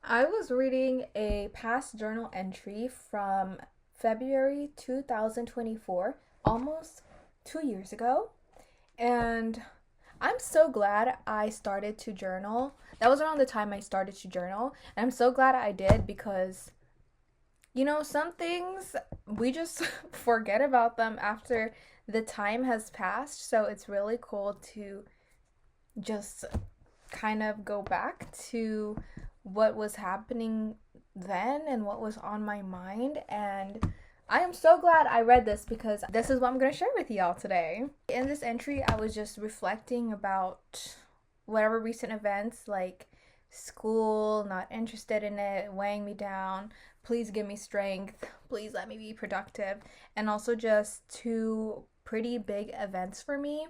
I was reading a past journal entry from February 2024, almost 2 years ago, and I'm so glad I started to journal. That was around the time I started to journal, and I'm so glad I did because, some things we just forget about them after the time has passed, so it's really cool to just kind of go back to what was happening then and what was on my mind. And I am so glad I read this because this is what I'm going to share with y'all today. In this entry, I was just reflecting about whatever recent events like school, not interested in it, weighing me down. Please give me strength. Please let me be productive. And also just two pretty big events for me.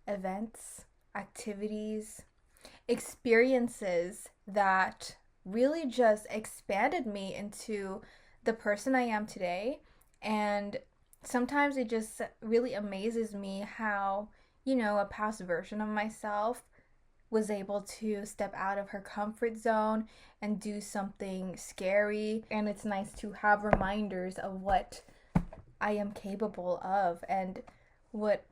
Events, activities, experiences that really just expanded me into the person I am today. And sometimes it just really amazes me how, a past version of myself was able to step out of her comfort zone and do something scary. And it's nice to have reminders of what I am capable of and what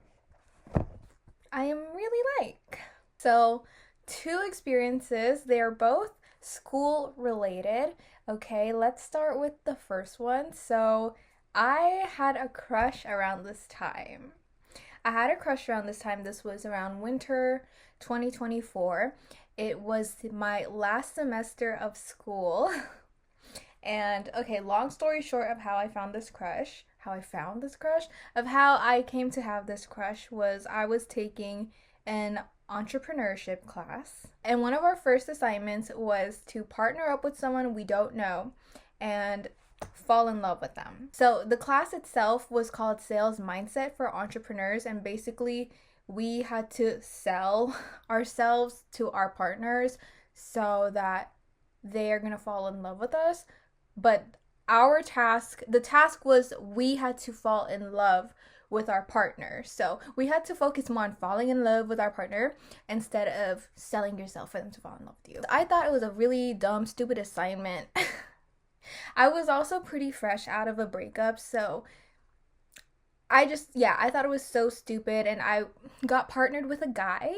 I am really like. So, two experiences, they are both school related. Okay, let's start with the first one. So, I had a crush around this time. This was around winter 2024. It was my last semester of school. And okay, long story short of how I found this crush, of how I came to have this crush was I was taking an entrepreneurship class. And one of our first assignments was to partner up with someone we don't know and fall in love with them. So the class itself was called Sales Mindset for Entrepreneurs, and basically we had to sell ourselves to our partners so that they are going to fall in love with us. But the task was we had to fall in love with our partner. So we had to focus more on falling in love with our partner instead of selling yourself for them to fall in love with you. I thought it was a really dumb, stupid assignment. I was also pretty fresh out of a breakup, so I thought it was so stupid, and I got partnered with a guy.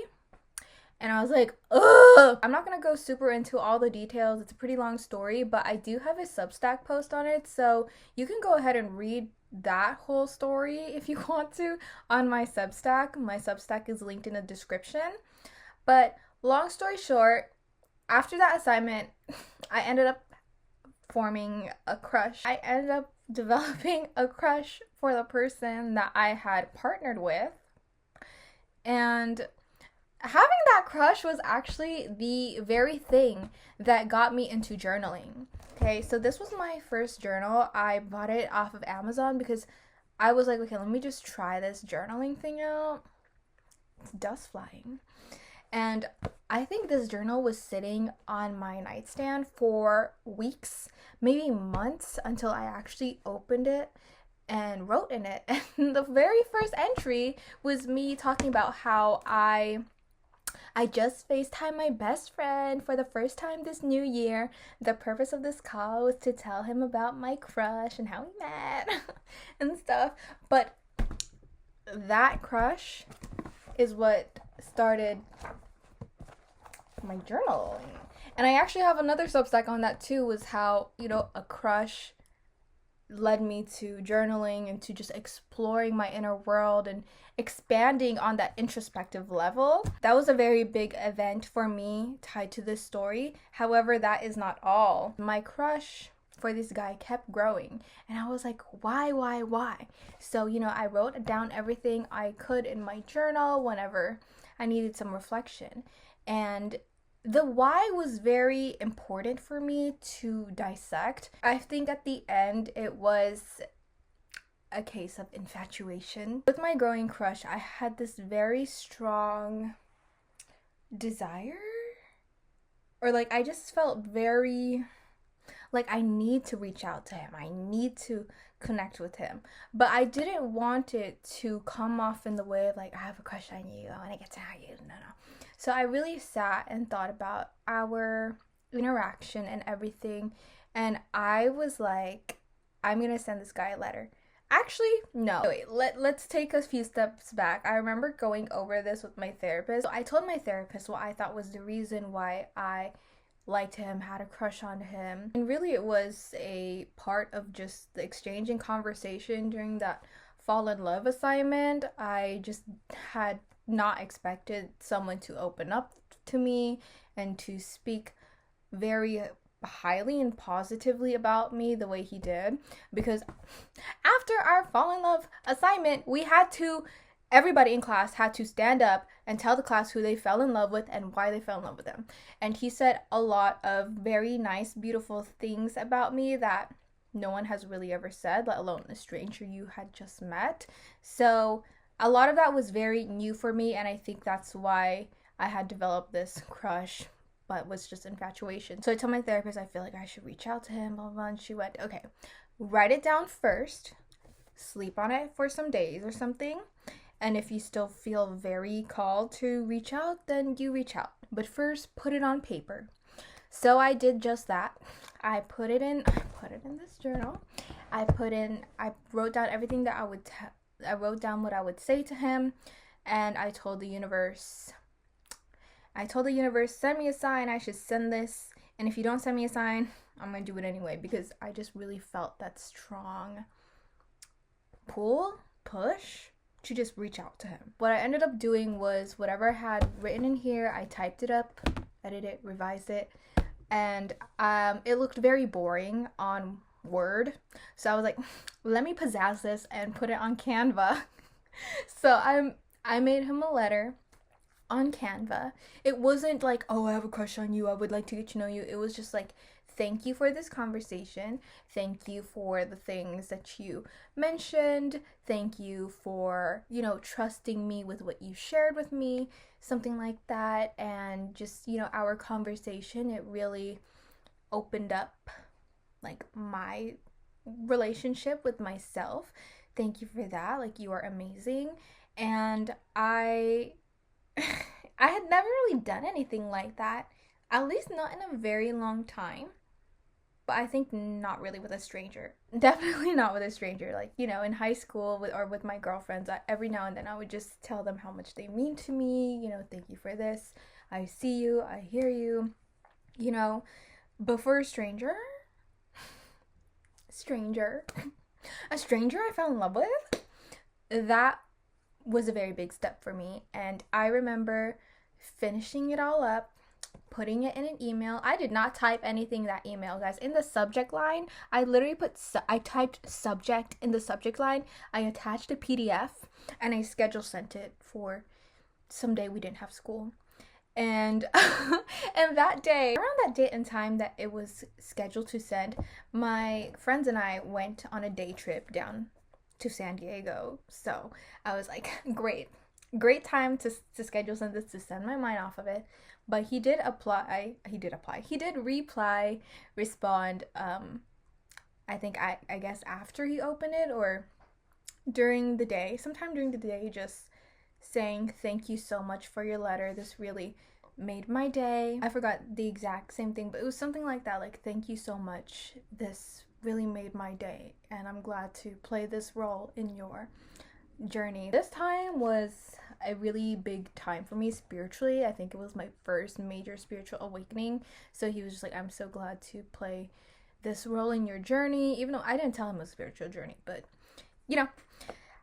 And I was like, ugh! I'm not gonna go super into all the details. It's a pretty long story, but I do have a Substack post on it, so you can go ahead and read that whole story if you want to on my Substack. My Substack is linked in the description. But long story short, after that assignment, I ended up forming a crush. I ended up developing a crush for the person that I had partnered with. And having that crush was actually the very thing that got me into journaling. Okay, so this was my first journal. I bought it off of Amazon because I was like, okay, let me just try this journaling thing out. It's dust flying. And I think this journal was sitting on my nightstand for weeks, maybe months, until I actually opened it and wrote in it. And the very first entry was me talking about how I just FaceTimed my best friend for the first time this new year. The purpose of this call was to tell him about my crush and how we met and stuff. But that crush is what started my journaling. And I actually have another Substack on that too, was how, a crush led me to journaling and to just exploring my inner world and expanding on that introspective level. That was a very big event for me tied to this story. However, that is not all. My crush for this guy kept growing, and I was like, why? So, I wrote down everything I could in my journal whenever I needed some reflection. And the why was very important for me to dissect. I think at the end it was a case of infatuation. With my growing crush, I had this very strong desire, or I just felt very I need to reach out to him. I need to connect with him. But I didn't want it to come off in the way of I have a crush on you, I want to get to know you. No. So I really sat and thought about our interaction and everything. And I was like, I'm gonna send this guy a letter. Actually, no. Wait, let's take a few steps back. I remember going over this with my therapist. So I told my therapist what I thought was the reason why I liked him, had a crush on him. And really it was a part of just the exchange and conversation during that fall in love assignment. I just had not expected someone to open up to me and to speak very highly and positively about me the way he did, because after our fall in love assignment, everybody in class had to stand up and tell the class who they fell in love with and why they fell in love with them. And he said a lot of very nice, beautiful things about me that no one has really ever said, let alone a stranger you had just met. So a lot of that was very new for me, and I think that's why I had developed this crush, but was just infatuation. So I told my therapist I feel like I should reach out to him, blah, blah, blah. And she went, okay, write it down first, sleep on it for some days or something. And if you still feel very called to reach out, then you reach out. But first, put it on paper. So I did just that. I put it in this journal. I wrote down everything that I wrote down what I would say to him. And I told the universe, send me a sign, I should send this. And if you don't send me a sign, I'm going to do it anyway, because I just really felt that strong push to just reach out to him. What I ended up doing was whatever I had written in here, I typed it up, edited it, revised it, and it looked very boring on Word. So I was like, let me pizzazz this and put it on Canva. So I made him a letter on Canva. It wasn't like, oh, I have a crush on you, I would like to get to know you. It was just like, thank you for this conversation. Thank you for the things that you mentioned. Thank you for, trusting me with what you shared with me. Something like that. And just, our conversation, it really opened up like my relationship with myself. Thank you for that. Like, you are amazing. And I had never really done anything like that, at least not in a very long time. But I think not really with a stranger. Definitely not with a stranger. Like, in high school with my girlfriends, every now and then I would just tell them how much they mean to me. Thank you for this. I see you. I hear you. But for a stranger I fell in love with, that was a very big step for me. And I remember finishing it all up, putting it in an email. I did not type anything in that email, guys. In the subject line, I literally I typed subject in the subject line. I attached a PDF and I schedule sent it for some day we didn't have school. And and that day, around that date and time that it was scheduled to send, my friends and I went on a day trip down to San Diego. So I was like, great time to schedule send this, to send my mind off of it. But he did respond, I think I guess after he opened it, or sometime during the day, just saying thank you so much for your letter. This really made my day. I forgot the exact same thing, but it was something like that, like, thank you so much. This really made my day, and I'm glad to play this role in your journey. This time was a really big time for me spiritually. I think it was my first major spiritual awakening. So he was just like, I'm so glad to play this role in your journey, even though I didn't tell him it was a spiritual journey, but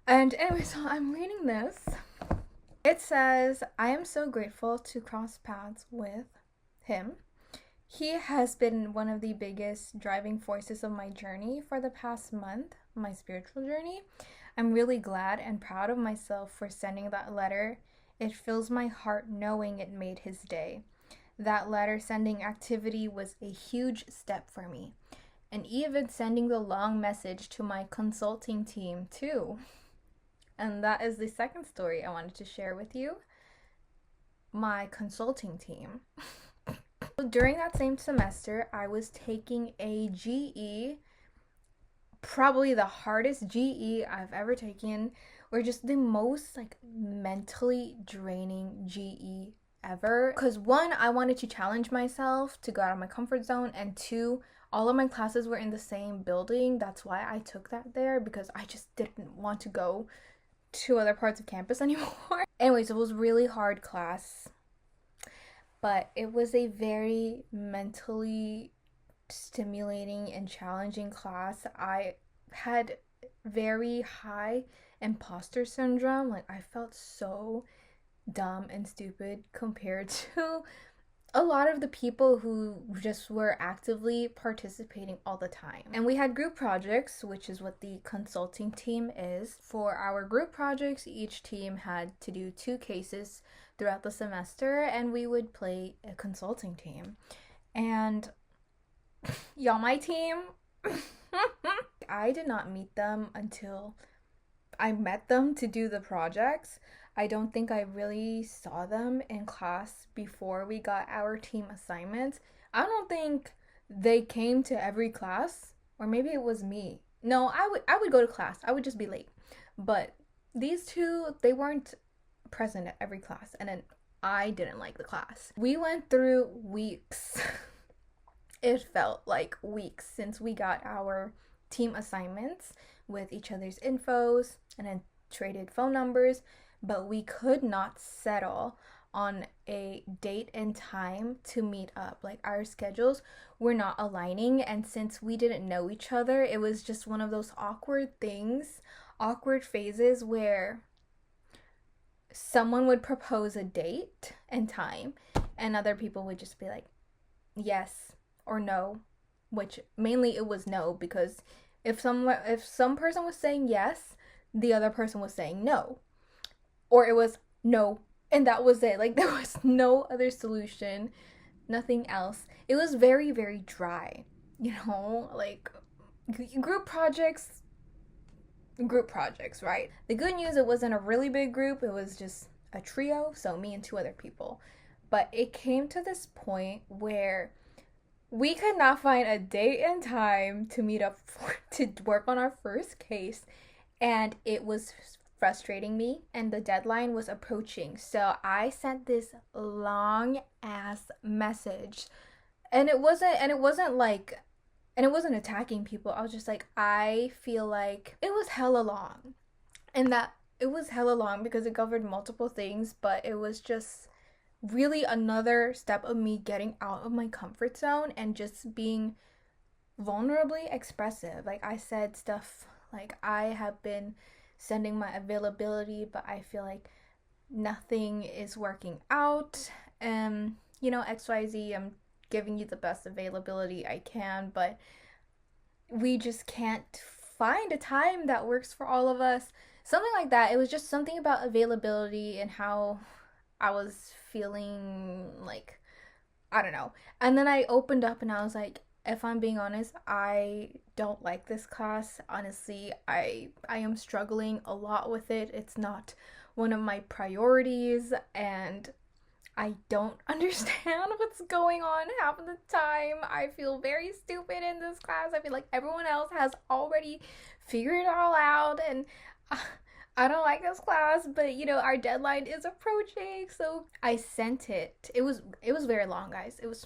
And anyway, so I'm reading this. It says, I am so grateful to cross paths with him. He has been one of the biggest driving forces of my journey for the past month, my spiritual journey. I'm really glad and proud of myself for sending that letter. It fills my heart knowing it made his day. That letter sending activity was a huge step for me. And even sending the long message to my consulting team too. And that is the second story I wanted to share with you. My consulting team. During that same semester, I was taking a GE, probably the hardest GE I've ever taken, or just the most mentally draining GE ever. Because one, I wanted to challenge myself to go out of my comfort zone, and two, all of my classes were in the same building. That's why I took that there, because I just didn't want to go to other parts of campus anymore. Anyways, it was really hard class, but it was a very mentally stimulating and challenging class. I had very high imposter syndrome. Like, I felt so dumb and stupid compared to a lot of the people who just were actively participating all the time. And we had group projects, which is what the consulting team is. For our group projects, each team had to do 2 cases throughout the semester, and we would play a consulting team. And y'all, my team, I did not meet them until I met them to do the projects. I don't think I really saw them in class before we got our team assignments. I don't think they came to every class, or maybe it was me. No, I would go to class. I would just be late. But these two, they weren't present at every class, and then I didn't like the class. We went through weeks. It felt like weeks since we got our team assignments with each other's infos and then traded phone numbers, but we could not settle on a date and time to meet up. Like, our schedules were not aligning, and since we didn't know each other, it was just one of those awkward phases where someone would propose a date and time and other people would just be like yes or no, which mainly it was no, because if some person was saying yes, the other person was saying no, or it was no, and that was it. Like, there was no other solution, nothing else. It was very, very dry, like group projects, right? The good news, it wasn't a really big group. It was just a trio, so me and 2 other people. But it came to this point where we could not find a date and time to meet up to work on our first case, and it was frustrating me, and the deadline was approaching. So I sent this long ass message, and it wasn't attacking people. I was just like, I feel like it was hella long, and that it was hella long because it covered multiple things, but it was just really another step of me getting out of my comfort zone and just being vulnerably expressive. Like, I said stuff like, I have been sending my availability, but I feel like nothing is working out, and XYZ, I'm giving you the best availability I can, but we just can't find a time that works for all of us. Something like that. It was just something about availability and how I was feeling, like, I don't know. And then I opened up and I was like, if I'm being honest, I don't like this class. Honestly, I am struggling a lot with it. It's not one of my priorities, and I don't understand what's going on half of the time. I feel very stupid in this class. I feel like everyone else has already figured it all out, and I don't like this class, but our deadline is approaching. So I sent it. It was very long, guys. It was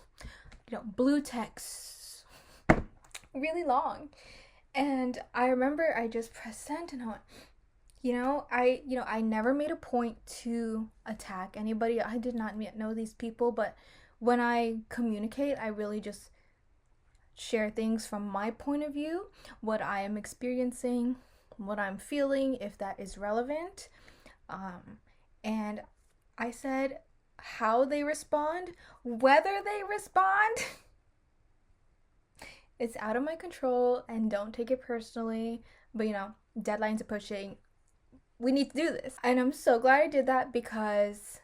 blue text, really long. And I remember I just pressed send, and I went, I never made a point to attack anybody. I did not know these people, but when I communicate, I really just share things from my point of view, what I am experiencing, what I'm feeling, if that is relevant. And I said how they respond, whether they respond, it's out of my control, and don't take it personally. But deadline's approaching. We need to do this. And I'm so glad I did that, because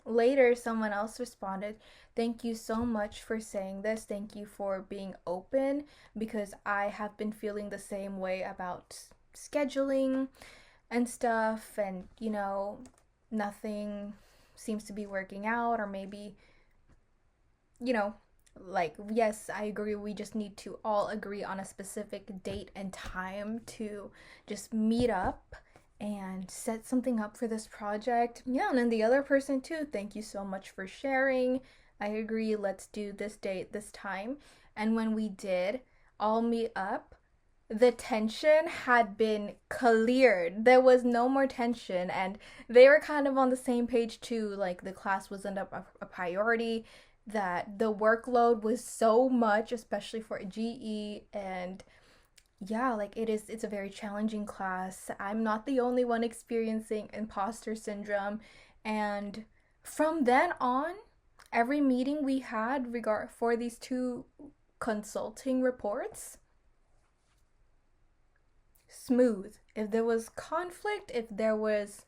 later someone else responded, thank you so much for saying this. Thank you for being open, because I have been feeling the same way about scheduling and stuff, and nothing seems to be working out, or maybe like, yes, I agree, we just need to all agree on a specific date and time to just meet up and set something up for this project. Yeah, and then the other person too, thank you so much for sharing. I agree, let's do this date, this time. And when we did all meet up, the tension had been cleared. There was no more tension, and they were kind of on the same page too. Like the class wasn't a priority, that the workload was so much, especially for GE, and yeah, like it's a very challenging class. I'm not the only one experiencing imposter syndrome, and from then on, every meeting we had regard for these two consulting reports, smooth. If there was conflict, if there was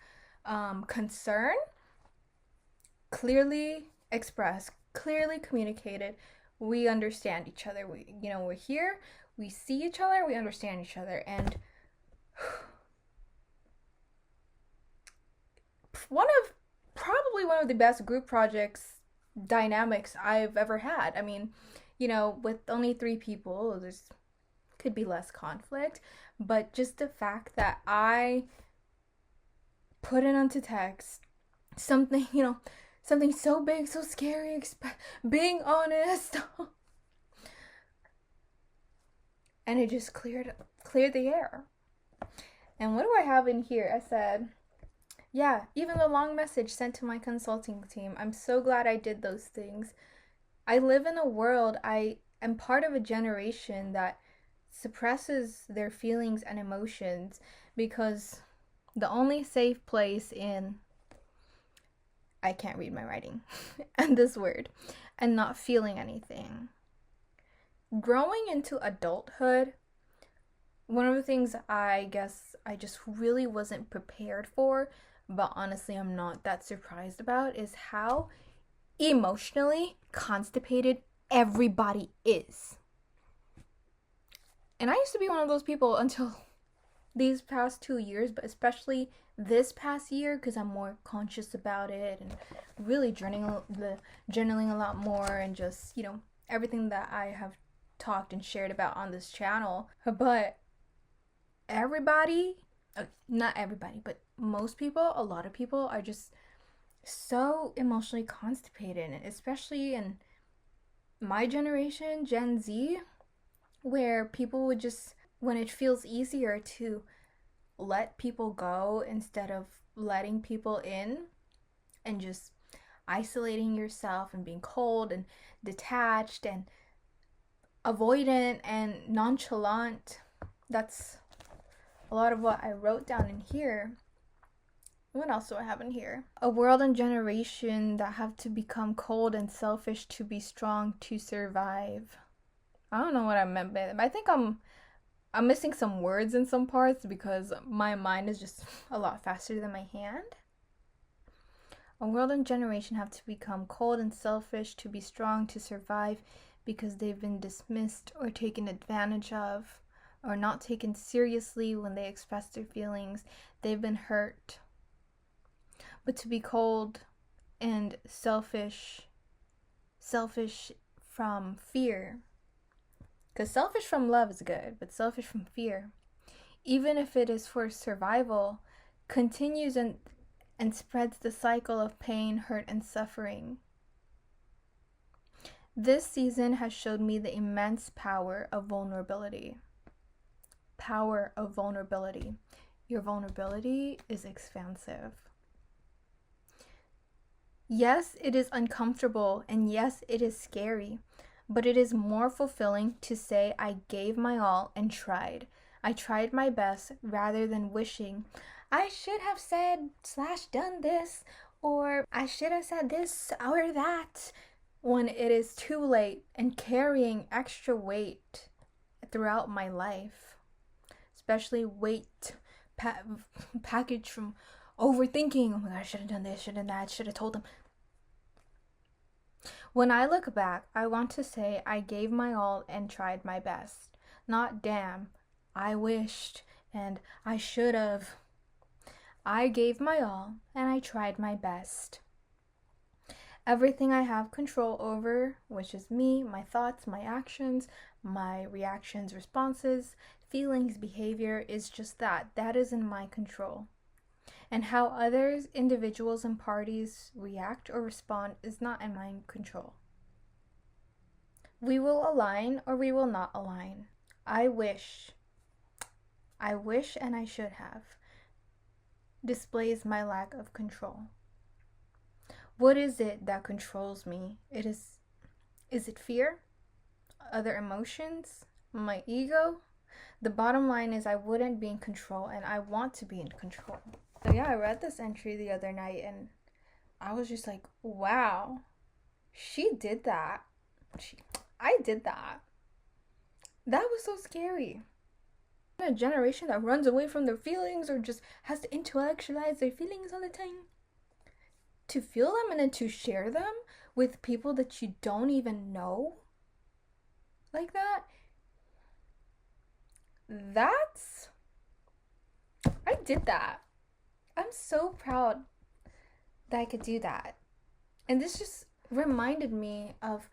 concern, clearly expressed, clearly communicated. We understand each other. We're here. We see each other. We understand each other, and probably one of the best group projects dynamics I've ever had. I mean, with only 3 people, there's could be less conflict, but just the fact that I put it onto text something, something so big, so scary, being honest, and it just cleared the air. And what do I have in here? I said, yeah, even the long message sent to my consulting team. I'm so glad I did those things. I live in a world, I am part of a generation that suppresses their feelings and emotions because the only safe place in I can't read my writing and this word and not feeling anything. Growing into adulthood, one of the things I guess I just really wasn't prepared for, but honestly I'm not that surprised about, is how emotionally constipated everybody is. And I used to be one of those people until these past 2 years, but especially this past year because I'm more conscious about it and really journaling a lot more, and just, everything that I have talked and shared about on this channel. But everybody, not everybody, but most people, a lot of people are just so emotionally constipated, and especially in my generation, Gen Z, where people would just, when it feels easier to let people go instead of letting people in, and just isolating yourself and being cold and detached and avoidant and nonchalant. That's a lot of what I wrote down in here. What else do I have in here? A world and generation that have to become cold and selfish to be strong to survive. I don't know what I meant by that. I think I'm missing some words in some parts because my mind is just a lot faster than my hand. A world and generation have to become cold and selfish to be strong to survive because they've been dismissed or taken advantage of or not taken seriously when they express their feelings. They've been hurt. But to be cold and selfish from fear. Because selfish from love is good, but selfish from fear, even if it is for survival, continues and spreads the cycle of pain, hurt, and suffering. This season has showed me the immense power of vulnerability. Power of vulnerability. Your vulnerability is expansive. Yes, it is uncomfortable, and yes, it is scary. But it is more fulfilling to say I gave my all and tried. I tried my best rather than wishing I should have said / done this, or I should have said this or that, when it is too late, and carrying extra weight throughout my life. Especially weight packaged from overthinking. Oh my god, I should have done this, should have done that, should have told them. When I look back, I want to say I gave my all and tried my best. Not damn, I wished and I should have. I gave my all and I tried my best. Everything I have control over, which is me, my thoughts, my actions, my reactions, responses, feelings, behavior, is just that. That is in my control. and how others, individuals, and parties react or respond is not in my control. We will align or we will not align. I wish, and I should have, displays my lack of control. What is it that controls me? Is it fear? Other emotions? My ego? The bottom line is I wouldn't be in control, and I want to be in control. So yeah, I read this entry the other night and I was just like, wow, she did that. I did that. That was so scary. A generation that runs away from their feelings or just has to intellectualize their feelings all the time. To feel them and then to share them with people that you don't even know like that. I did that. I'm so proud that I could do that. And this just reminded me of,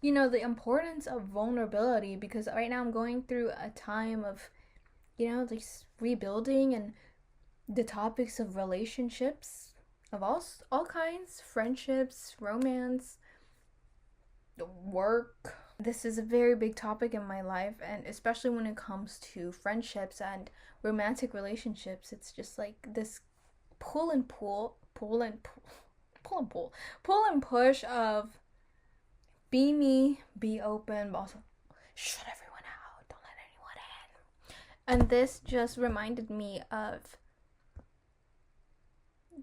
the importance of vulnerability, because right now I'm going through a time of, like rebuilding, and the topics of relationships of all kinds, friendships, romance, work. This is a very big topic in my life, and especially when it comes to friendships and romantic relationships, it's just like this pull and push of be me, be open, but also shut everyone out, don't let anyone in. And this just reminded me of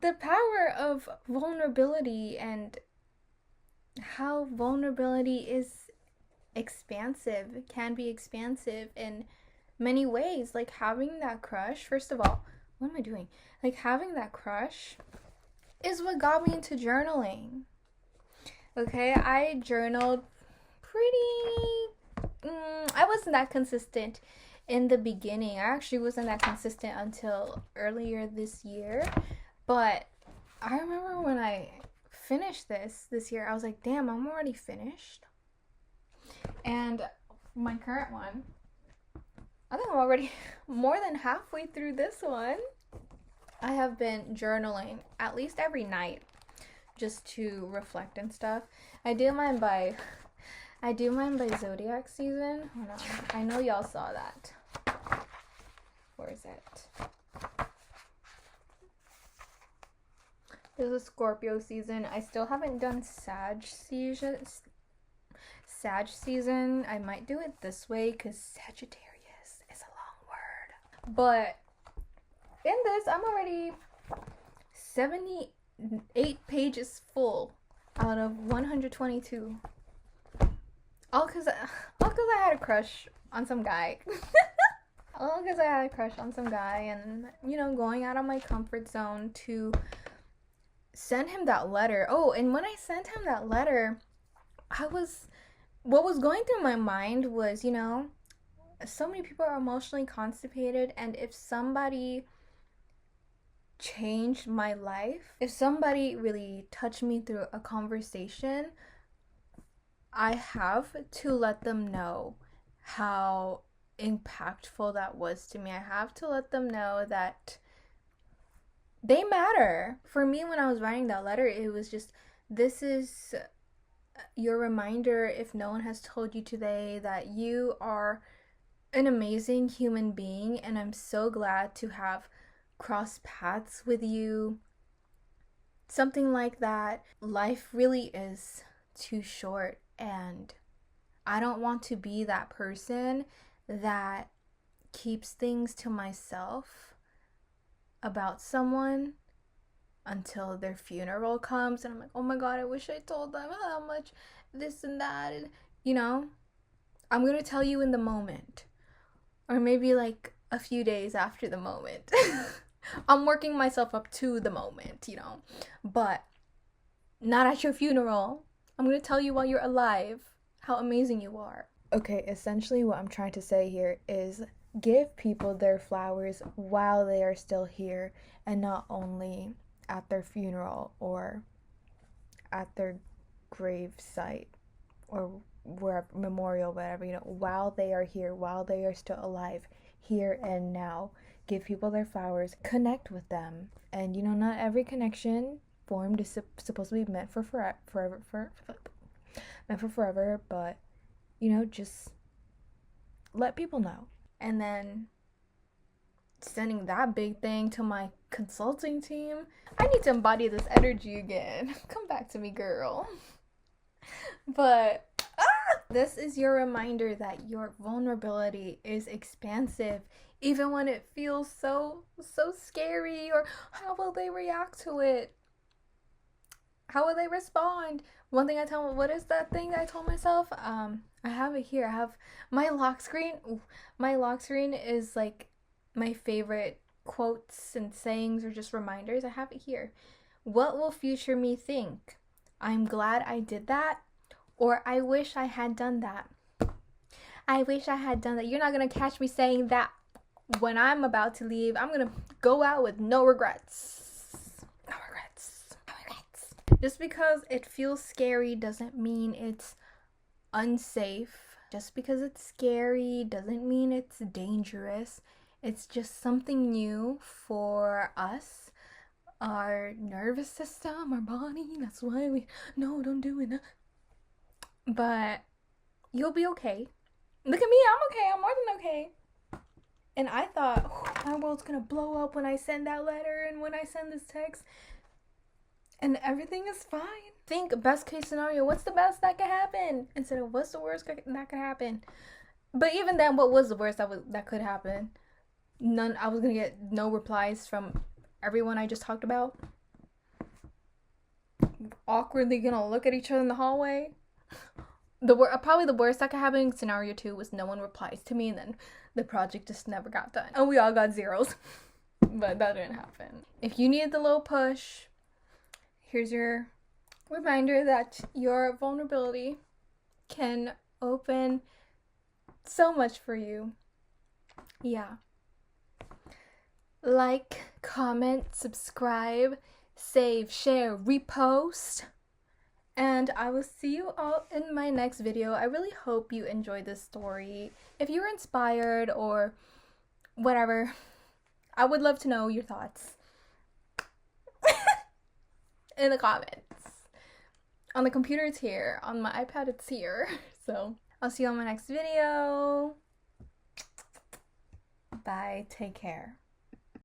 the power of vulnerability and how vulnerability is expansive, can be expansive in many ways. Like having that crush, first of all, what am I doing? Like having that crush is what got me into journaling. Okay, I journaled I wasn't that consistent in the beginning. I actually wasn't that consistent until earlier this year. But I remember when I finished this year, I was like, damn, I'm already finished. And my current one, I think I'm already more than halfway through this one. I have been journaling at least every night just to reflect and stuff. I do mine by zodiac season. Hold on. I know y'all saw that. Where is it? There's a Scorpio season. I still haven't done Sag season. I might do it this way because Sagittarius is a long word. But in this, I'm already 78 pages full out of 122. All because I had a crush on some guy. All because I had a crush on some guy, and going out of my comfort zone to send him that letter. Oh, and when I sent him that letter, what was going through my mind was, so many people are emotionally constipated, and if somebody changed my life, if somebody really touched me through a conversation, I have to let them know how impactful that was to me. I have to let them know that they matter. For me, when I was writing that letter, it was just, this is your reminder, if no one has told you today, that you are an amazing human being, and I'm so glad to have crossed paths with you. Something like that. Life really is too short, and I don't want to be that person that keeps things to myself about someone until their funeral comes, and I'm like, oh my god, I wish I told them how much this and that, and I'm gonna tell you in the moment, or maybe like a few days after the moment. I'm working myself up to the moment, but not at your funeral. I'm gonna tell you while you're alive how amazing you are. Okay, essentially what I'm trying to say here is give people their flowers while they are still here, and not only at their funeral or at their grave site or wherever, memorial, whatever, while they are here, while they are still alive, here and now. give people their flowers, connect with them. And you know, not every connection formed is supposed to be meant for forever, but you know, just let people know. And then sending that big thing to my consulting team. I need to embody this energy again. Come back to me, girl. But this is your reminder that your vulnerability is expansive, even when it feels so scary. Or how will they react to it? How will they respond? One thing I tell, what is that thing that I told myself? I have it here. I have my lock screen. Ooh, my lock screen is like my favorite quotes and sayings or just reminders. I have it here. What will future me think? I'm glad I did that, or I wish I had done that. I wish I had done that. You're not gonna catch me saying that when I'm about to leave. I'm gonna go out with no regrets. No regrets. No regrets. Just because it feels scary doesn't mean it's unsafe. Just because it's scary doesn't mean it's dangerous. It's just something new for us, our nervous system, our body. That's why we, no, don't do it. But you'll be okay. Look at me, I'm okay. I'm more than okay. And I thought, my world's gonna blow up when I send that letter and when I send this text. And everything is fine. Think best case scenario. What's the best that could happen? Instead of what's the worst that could happen? But even then, what was the worst that could happen? I was gonna get no replies from everyone I just talked about. Awkwardly gonna look at each other in the hallway. Probably the worst that could happen in scenario 2 was no one replies to me, and then the project just never got done. And we all got zeros. But that didn't happen. If you need the little push, here's your reminder that your vulnerability can open so much for you. Yeah. Like, comment, subscribe, save, share, repost. And I will see you all in my next video. I really hope you enjoyed this story. If you were inspired or whatever, I would love to know your thoughts in the comments. On the computer, it's here. On my iPad, it's here. So I'll see you on my next video. Bye. Take care.